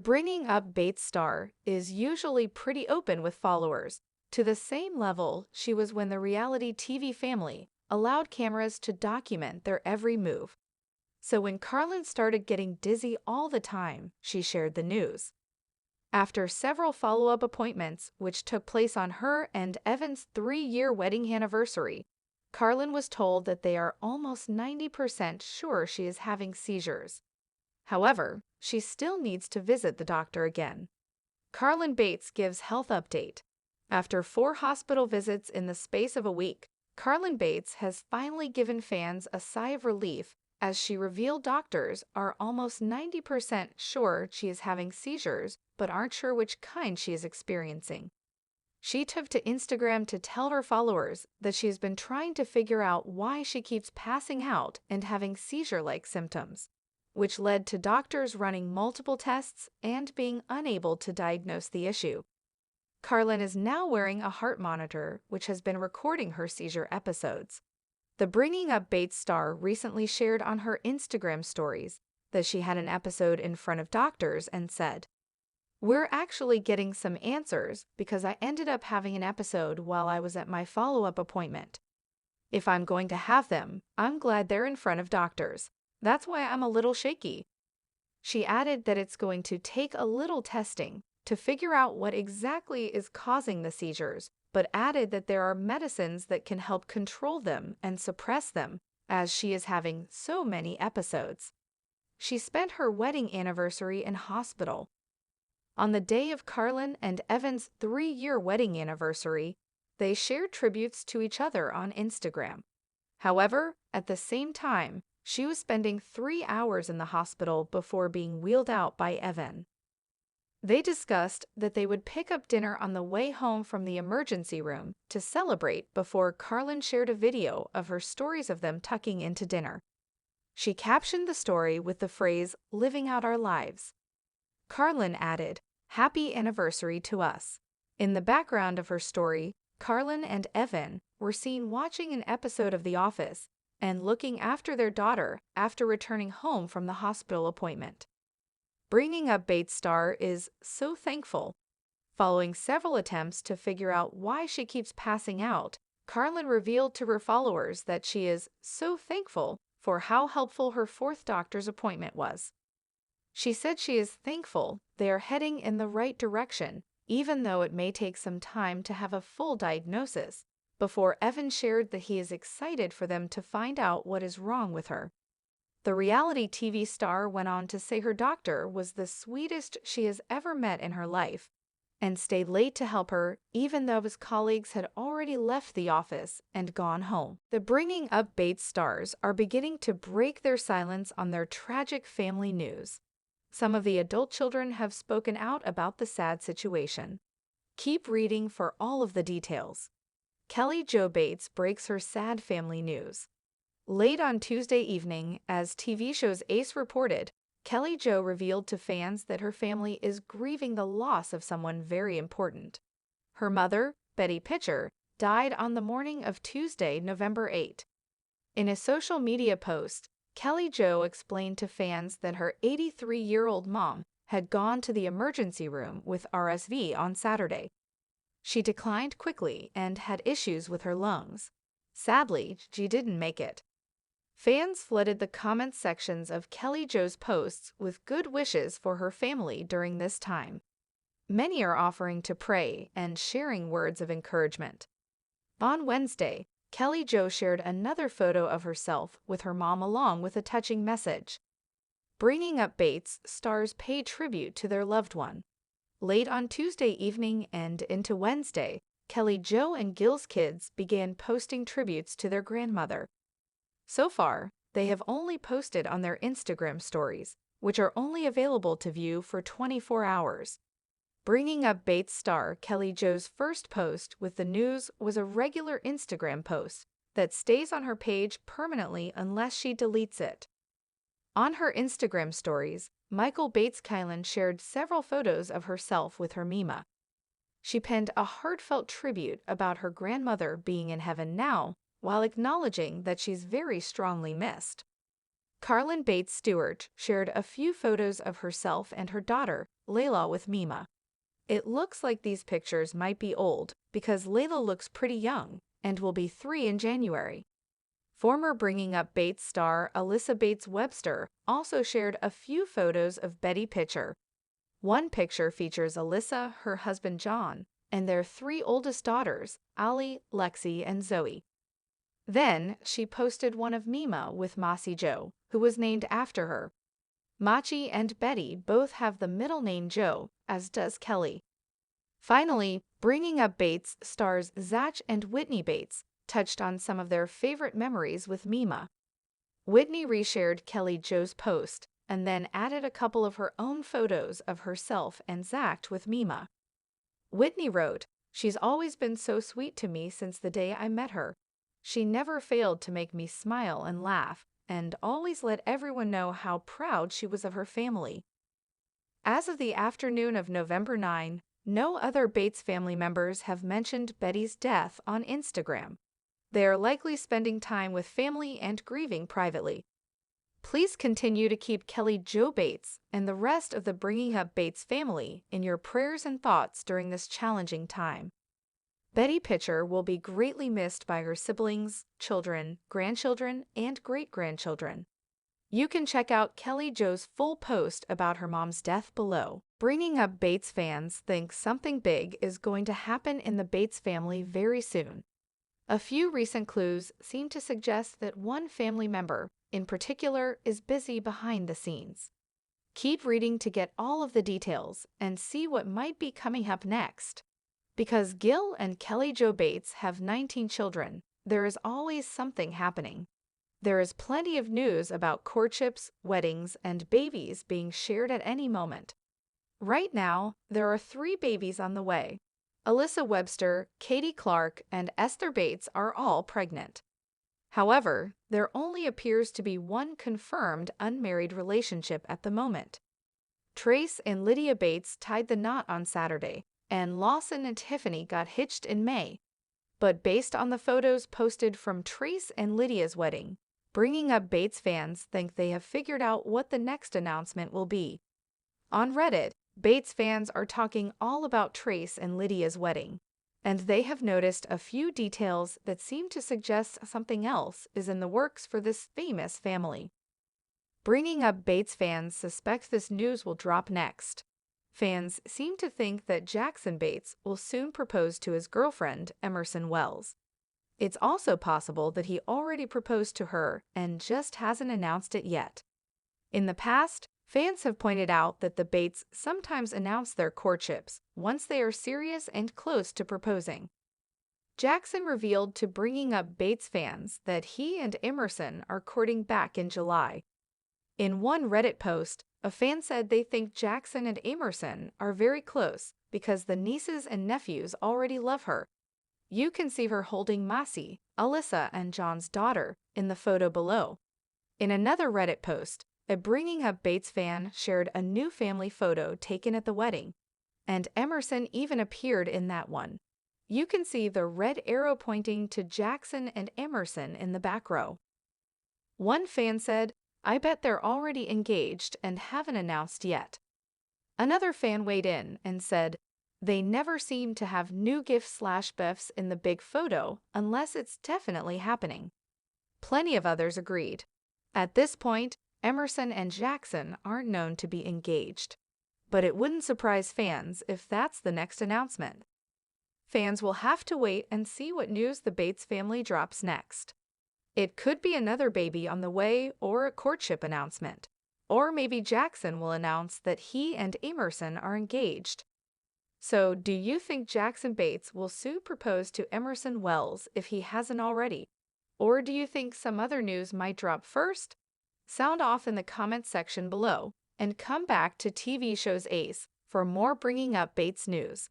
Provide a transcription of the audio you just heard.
Bringing Up Bates star is usually pretty open with followers, to the same level she was when the reality TV family allowed cameras to document their every move. So when Carlin started getting dizzy all the time, she shared the news. After several follow-up appointments, which took place on her and Evan's 3-year wedding anniversary, Carlin was told that they are almost 90% sure she is having seizures. However, she still needs to visit the doctor again. Carlin Bates gives health update. After 4 hospital visits in the space of a week, Carlin Bates has finally given fans a sigh of relief as she revealed doctors are almost 90% sure she is having seizures but aren't sure which kind she is experiencing. She took to Instagram to tell her followers that she has been trying to figure out why she keeps passing out and having seizure-like symptoms, which led to doctors running multiple tests and being unable to diagnose the issue. Carlin is now wearing a heart monitor, which has been recording her seizure episodes. The Bringing Up Bates star recently shared on her Instagram stories that she had an episode in front of doctors and said, "We're actually getting some answers because I ended up having an episode while I was at my follow-up appointment. If I'm going to have them, I'm glad they're in front of doctors. That's why I'm a little shaky." She added that it's going to take a little testing to figure out what exactly is causing the seizures, but added that there are medicines that can help control them and suppress them, as she is having so many episodes. She spent her wedding anniversary in hospital. On the day of Carlin and Evan's 3-year wedding anniversary, they shared tributes to each other on Instagram. However, at the same time, she was spending 3 hours in the hospital before being wheeled out by Evan. They discussed that they would pick up dinner on the way home from the emergency room to celebrate before Carlin shared a video of her stories of them tucking into dinner. She captioned the story with the phrase, "living out our lives." Carlin added, "Happy anniversary to us." In the background of her story, Carlin and Evan were seen watching an episode of The Office and looking after their daughter after returning home from the hospital appointment. Bringing Up Bates star is so thankful. Following several attempts to figure out why she keeps passing out, Carlin revealed to her followers that she is so thankful for how helpful her 4th doctor's appointment was. She said she is thankful they are heading in the right direction, even though it may take some time to have a full diagnosis, before Evan shared that he is excited for them to find out what is wrong with her. The reality TV star went on to say her doctor was the sweetest she has ever met in her life and stayed late to help her even though his colleagues had already left the office and gone home. The Bringing Up Bates stars are beginning to break their silence on their tragic family news. Some of the adult children have spoken out about the sad situation. Keep reading for all of the details. Kelly Jo Bates breaks her sad family news. Late on Tuesday evening, as TV show's Ace reported, Kelly Jo revealed to fans that her family is grieving the loss of someone very important. Her mother, Betty Pitcher, died on the morning of Tuesday, November 8. In a social media post, Kelly Jo explained to fans that her 83-year-old mom had gone to the emergency room with RSV on Saturday. She declined quickly and had issues with her lungs. Sadly, she didn't make it. Fans flooded the comment sections of Kelly Jo's posts with good wishes for her family during this time. Many are offering to pray and sharing words of encouragement. On Wednesday, Kelly Jo shared another photo of herself with her mom along with a touching message. Bringing Up Bates stars pay tribute to their loved one. Late on Tuesday evening and into Wednesday, Kelly Jo and Gil's kids began posting tributes to their grandmother. So far, they have only posted on their Instagram stories, which are only available to view for 24 hours. Bringing Up Bates star Kelly Jo's first post with the news was a regular Instagram post that stays on her page permanently unless she deletes it. On her Instagram stories, Michael Bates Carlin shared several photos of herself with her Mima. She penned a heartfelt tribute about her grandmother being in heaven now, while acknowledging that she's very strongly missed. Carlin Bates Stewart shared a few photos of herself and her daughter Layla with Mima. It looks like these pictures might be old because Layla looks pretty young and will be 3 in January. Former Bringing Up Bates star Alyssa Bates Webster also shared a few photos of Betty Pitcher. One picture features Alyssa, her husband John, and their 3 oldest daughters, Allie, Lexi, and Zoe. Then she posted one of Mima with Mossy Joe, who was named after her. Machi and Betty both have the middle name Joe, as does Kelly. Finally, Bringing Up Bates stars Zach and Whitney Bates touched on some of their favorite memories with Mima. Whitney reshared Kelly Joe's post and then added a couple of her own photos of herself and Zach with Mima. Whitney wrote, "She's always been so sweet to me since the day I met her. She never failed to make me smile and laugh, and always let everyone know how proud she was of her family." As of the afternoon of November 9, no other Bates family members have mentioned Betty's death on Instagram. They are likely spending time with family and grieving privately. Please continue to keep Kelly Jo Bates and the rest of the Bringing Up Bates family in your prayers and thoughts during this challenging time. Betty Pitcher will be greatly missed by her siblings, children, grandchildren, and great-grandchildren. You can check out Kelly Jo's full post about her mom's death below. Bringing Up Bates fans think something big is going to happen in the Bates family very soon. A few recent clues seem to suggest that one family member, in particular, is busy behind the scenes. Keep reading to get all of the details and see what might be coming up next. Because Gil and Kelly Jo Bates have 19 children, there is always something happening. There is plenty of news about courtships, weddings, and babies being shared at any moment. Right now, there are 3 babies on the way. Alyssa Webster, Katie Clark, and Esther Bates are all pregnant. However, there only appears to be one confirmed unmarried relationship at the moment. Trace and Lydia Bates tied the knot on Saturday, and Lawson and Tiffany got hitched in May. But based on the photos posted from Trace and Lydia's wedding, Bringing Up Bates fans think they have figured out what the next announcement will be. On Reddit, Bates fans are talking all about Trace and Lydia's wedding, and they have noticed a few details that seem to suggest something else is in the works for this famous family. Bringing Up Bates fans suspect this news will drop next. Fans seem to think that Jackson Bates will soon propose to his girlfriend, Emerson Wells. It's also possible that he already proposed to her and just hasn't announced it yet. In the past, fans have pointed out that the Bates sometimes announce their courtships once they are serious and close to proposing. Jackson revealed to Bringing Up Bates fans that he and Emerson are courting back in July. In one Reddit post, a fan said they think Jackson and Emerson are very close because the nieces and nephews already love her. You can see her holding Massey, Alyssa, and John's daughter in the photo below. In another Reddit post, a Bringing Up Bates fan shared a new family photo taken at the wedding, and Emerson even appeared in that one. You can see the red arrow pointing to Jackson and Emerson in the back row. One fan said, "I bet they're already engaged and haven't announced yet." Another fan weighed in and said, "They never seem to have new gifts/BFs in the big photo unless it's definitely happening." Plenty of others agreed. At this point, Emerson and Jackson aren't known to be engaged. But it wouldn't surprise fans if that's the next announcement. Fans will have to wait and see what news the Bates family drops next. It could be another baby on the way or a courtship announcement. Or maybe Jackson will announce that he and Emerson are engaged. So, do you think Jackson Bates will soon propose to Emerson Wells if he hasn't already? Or do you think some other news might drop first? Sound off in the comments section below, and come back to TV Shows Ace for more Bringing Up Bates news.